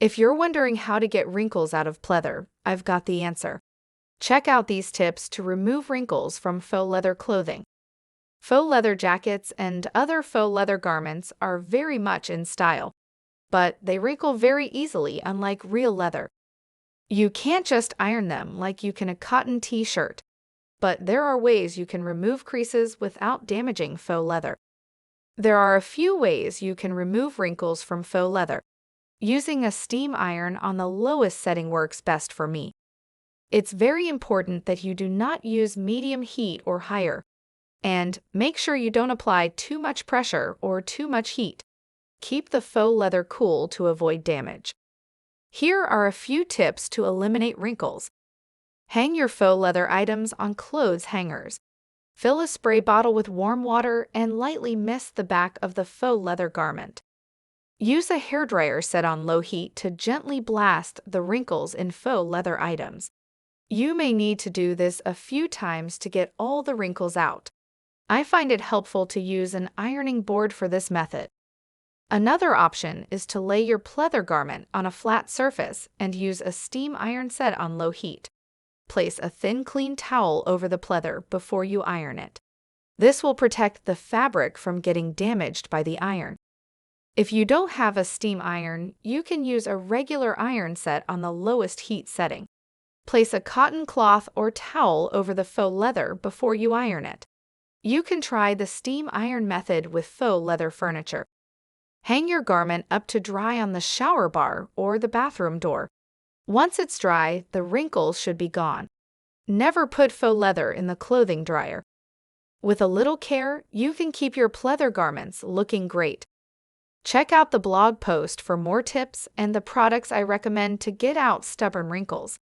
If you're wondering how to get wrinkles out of pleather, I've got the answer. Check out these tips to remove wrinkles from faux leather clothing. Faux leather jackets and other faux leather garments are very much in style, but they wrinkle very easily, unlike real leather. You can't just iron them like you can a cotton t-shirt, but there are ways you can remove creases without damaging faux leather. There are a few ways you can remove wrinkles from faux leather. Using a steam iron on the lowest setting works best for me. It's very important that you do not use medium heat or higher, and make sure you don't apply too much pressure or too much heat. Keep the faux leather cool to avoid damage. Here are a few tips to eliminate wrinkles. Hang your faux leather items on clothes hangers. Fill a spray bottle with warm water and lightly mist the back of the faux leather garment. Use a hairdryer set on low heat to gently blast the wrinkles in faux leather items. You may need to do this a few times to get all the wrinkles out. I find it helpful to use an ironing board for this method. Another option is to lay your pleather garment on a flat surface and use a steam iron set on low heat. Place a thin, clean towel over the pleather before you iron it. This will protect the fabric from getting damaged by the iron. If you don't have a steam iron, you can use a regular iron set on the lowest heat setting. Place a cotton cloth or towel over the faux leather before you iron it. You can try the steam iron method with faux leather furniture. Hang your garment up to dry on the shower bar or the bathroom door. Once it's dry, the wrinkles should be gone. Never put faux leather in the clothing dryer. With a little care, you can keep your pleather garments looking great. Check out the blog post for more tips and the products I recommend to get out stubborn wrinkles.